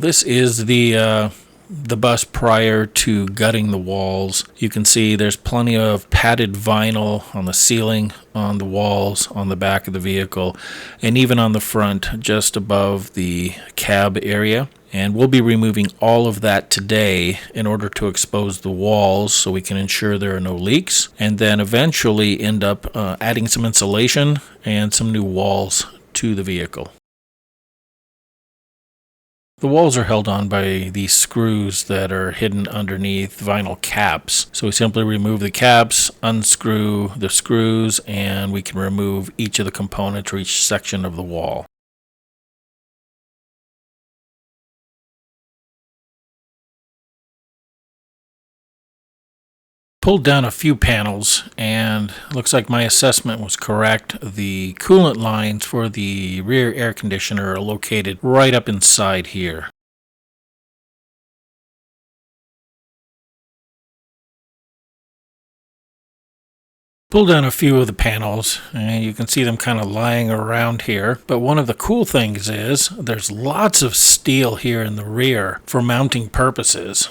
this is the bus prior to gutting the walls. You can see there's plenty of padded vinyl on the ceiling, on the walls, on the back of the vehicle, and even on the front just above the cab area. And we'll be removing all of that today in order to expose the walls so we can ensure there are no leaks, and then eventually end up adding some insulation and some new walls to the vehicle. The walls are held on by these screws that are hidden underneath vinyl caps. So we simply remove the caps, unscrew the screws, and we can remove each of the components or each section of the wall. Pulled down a few panels, and looks like my assessment was correct. The coolant lines for the rear air conditioner are located right up inside here. Pull down a few of the panels, and you can see them kind of lying around here. But one of the cool things is there's lots of steel here in the rear for mounting purposes.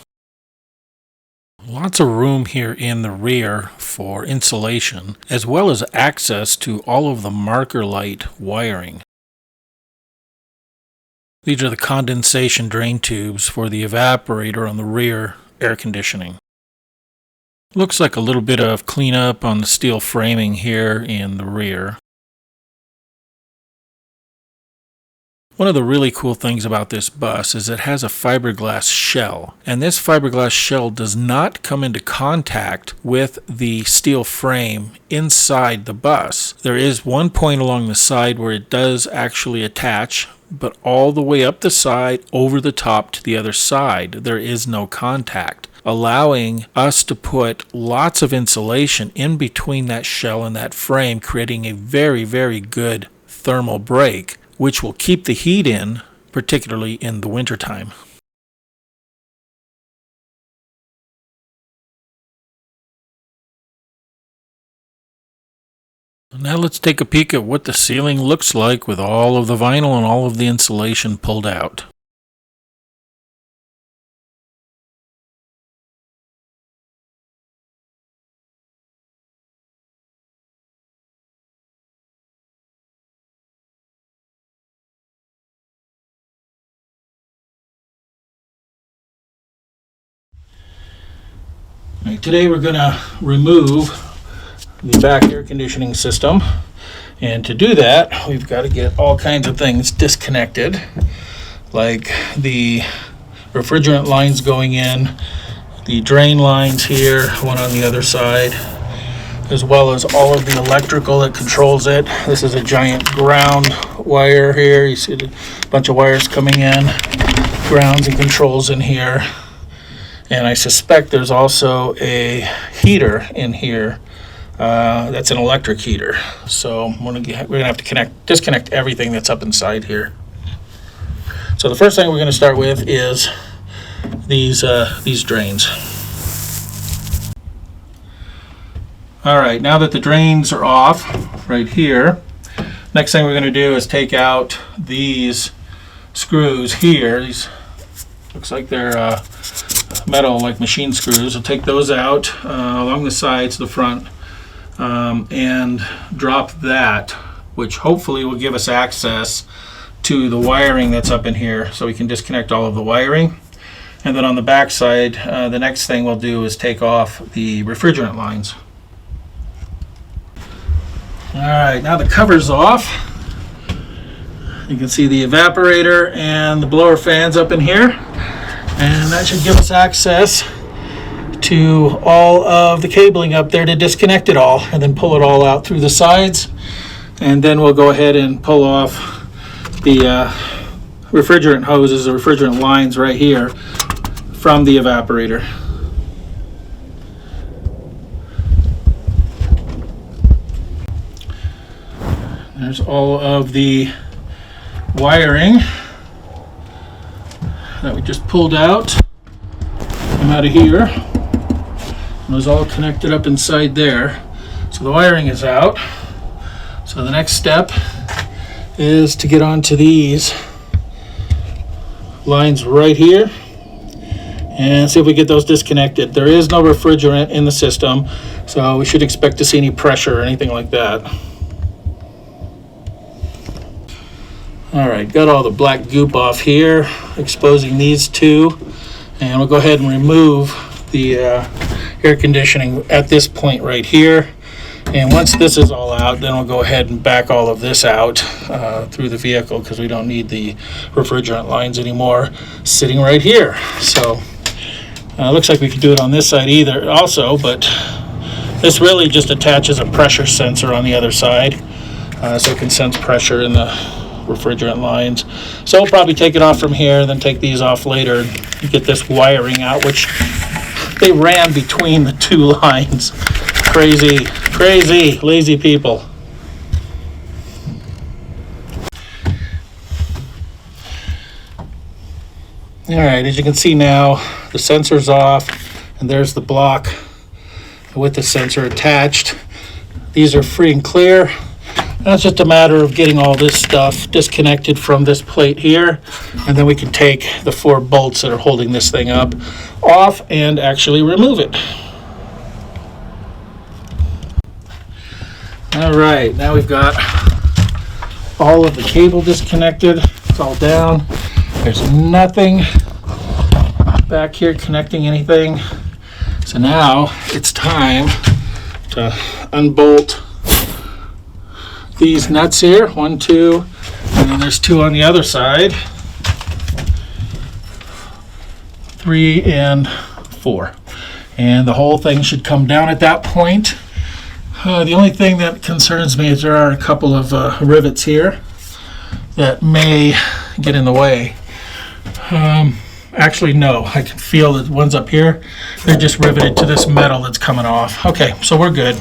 Lots of room here in the rear for insulation, as well as access to all of the marker light wiring. These are the condensation drain tubes for the evaporator on the rear air conditioning. Looks like a little bit of cleanup on the steel framing here in the rear. One of the really cool things about this bus is it has a fiberglass shell, and this fiberglass shell does not come into contact with the steel frame inside the bus. There is one point along the side where it does actually attach, but all the way up the side, over the top to the other side, there is no contact, allowing us to put lots of insulation in between that shell and that frame, creating a very, very good thermal break, which will keep the heat in, particularly in the wintertime. Now let's take a peek at what the ceiling looks like with all of the vinyl and all of the insulation pulled out. Right, today we're going to remove the back air conditioning system, and to do that we've got to get all kinds of things disconnected, like the refrigerant lines going in, the drain lines here, one on the other side, as well as all of the electrical that controls it. This is a giant ground wire here. You see a bunch of wires coming in, grounds and controls in here. And I suspect there's also a heater in here that's an electric heater. So we're gonna have to disconnect everything that's up inside here. So the first thing we're gonna start with is these drains. All right, now that the drains are off right here, next thing we're gonna do is take out these screws here. These looks like they're metal, like machine screws. We'll take those out along the sides, the front, and drop that, which hopefully will give us access to the wiring that's up in here, so we can disconnect all of the wiring. And then on the back side, the next thing we'll do is take off the refrigerant lines. All right, now the cover's off. You can see the evaporator and the blower fans up in here. And that should give us access to all of the cabling up there to disconnect it all, and then pull it all out through the sides. And then we'll go ahead and pull off the refrigerant hoses, the refrigerant lines right here from the evaporator. There's all of the wiring that we just pulled out from out of here. It was all connected up inside there. So the wiring is out. So the next step is to get onto these lines right here and see if we get those disconnected. There is no refrigerant in the system, so we shouldn't expect to see any pressure or anything like that. All right, got all the black goop off here, exposing these two, and we'll go ahead and remove the air conditioning at this point right here. And once this is all out, then we'll go ahead and back all of this out through the vehicle, because we don't need the refrigerant lines anymore sitting right here. So looks like we could do it on this side either also, but this really just attaches a pressure sensor on the other side, so it can sense pressure in the refrigerant lines. So we'll probably take it off from here, then take these off later and get this wiring out, which they ran between the two lines. Crazy, crazy, lazy people. All right, as you can see now, the sensor's off, and there's the block with the sensor attached. These are free and clear. Now it's just a matter of getting all this stuff disconnected from this plate here, and then we can take the 4 bolts that are holding this thing up off and actually remove it. All right, now we've got all of the cable disconnected. It's all down. There's nothing back here connecting anything. So now it's time to unbolt these nuts here. 1, 2, and then there's 2 on the other side. 3 and 4. And the whole thing should come down at that point. The only thing that concerns me is there are a couple of rivets here that may get in the way. Actually, no, I can feel the ones up here. They're just riveted to this metal that's coming off. Okay, so we're good.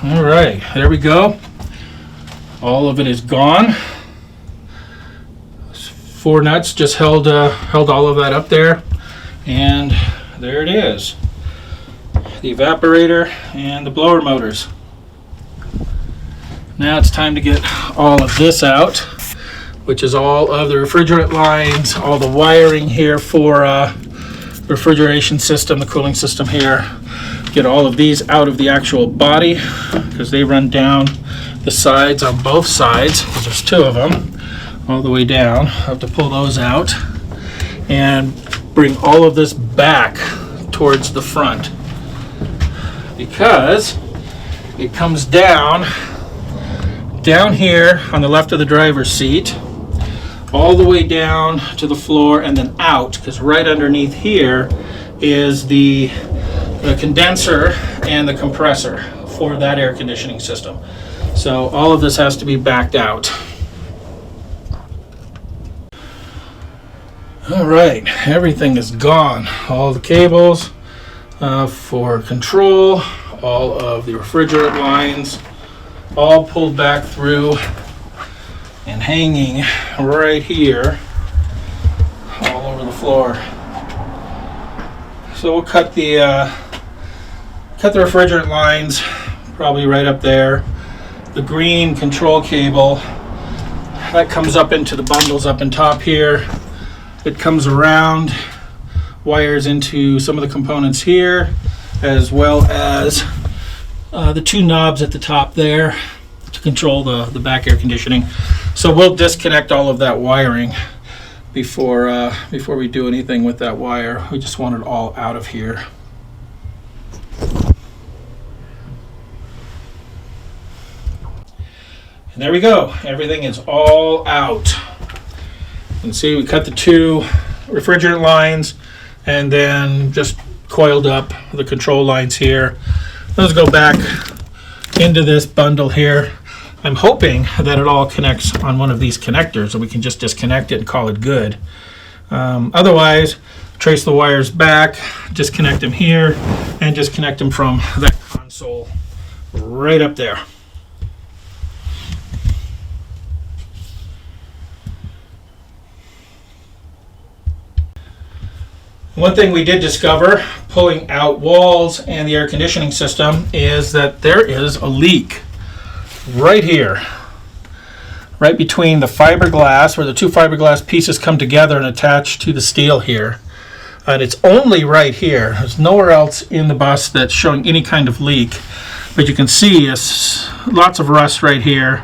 All right, there we go. All of it is gone. 4 nuts just held all of that up there, and there it is. The evaporator and the blower motors. Now it's time to get all of this out, which is all of the refrigerant lines, all the wiring here for refrigeration system, the cooling system here. Get all of these out of the actual body, because they run down the sides on both sides, because there's 2 of them all the way down. I have to pull those out and bring all of this back towards the front, because it comes down here on the left of the driver's seat, all the way down to the floor and then out, because right underneath here is the condenser and the compressor for that air conditioning system. So all of this has to be backed out. All right, everything is gone. All the cables for control, all of the refrigerant lines, all pulled back through and hanging right here all over the floor. So we'll cut the refrigerant lines probably right up there. The green control cable that comes up into the bundles up in top here. It comes around, wires into some of the components here, as well as the 2 knobs at the top there to control the back air conditioning. So we'll disconnect all of that wiring before we do anything with that wire. We just want it all out of here. And there we go. Everything is all out. You can see we cut the 2 refrigerant lines and then just coiled up the control lines here. Those go back into this bundle here. I'm hoping that it all connects on one of these connectors, so we can just disconnect it and call it good. Otherwise, trace the wires back, disconnect them here, and disconnect them from that console right up there. One thing we did discover pulling out walls and the air conditioning system is that there is a leak right here. right between the fiberglass, where the two fiberglass pieces come together and attach to the steel here. And it's only right here. There's nowhere else in the bus that's showing any kind of leak. But you can see it's lots of rust right here,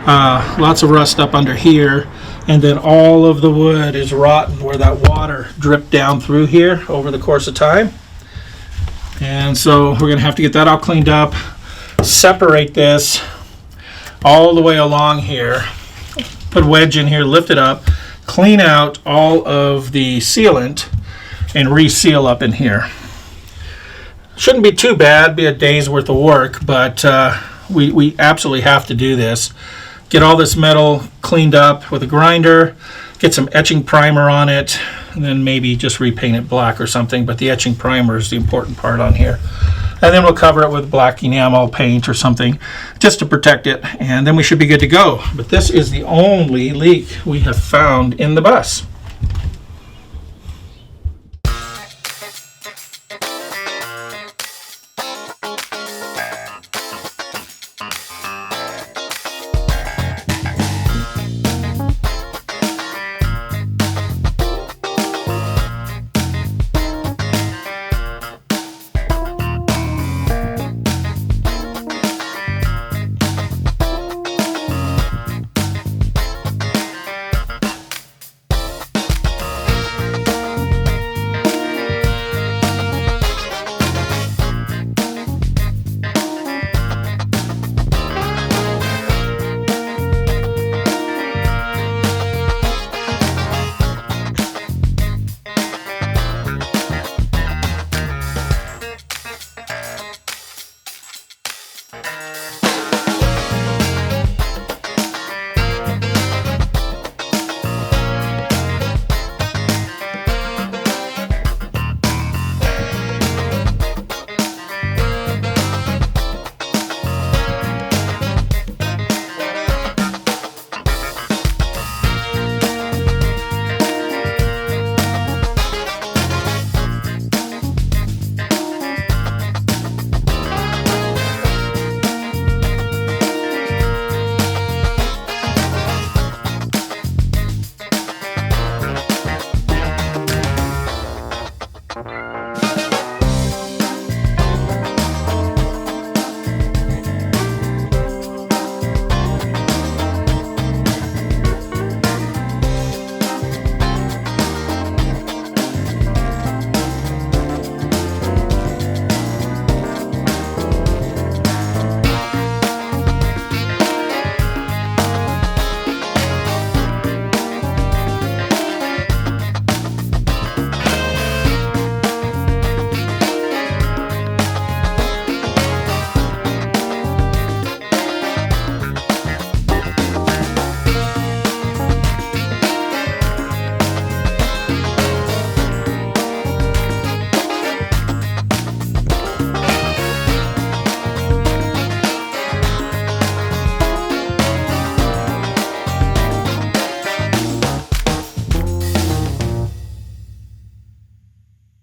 lots of rust up under here, and then all of the wood is rotten where that water dripped down through here over the course of time. And so we're going to have to get that all cleaned up, separate this all the way along here, put a wedge in here, lift it up, clean out all of the sealant, and reseal up in here. Shouldn't be too bad, be a day's worth of work, but we absolutely have to do this. Get all this metal cleaned up with a grinder, get some etching primer on it, and then maybe just repaint it black or something, but the etching primer is the important part on here. And then we'll cover it with black enamel paint or something just to protect it, and then we should be good to go. But this is the only leak we have found in the bus.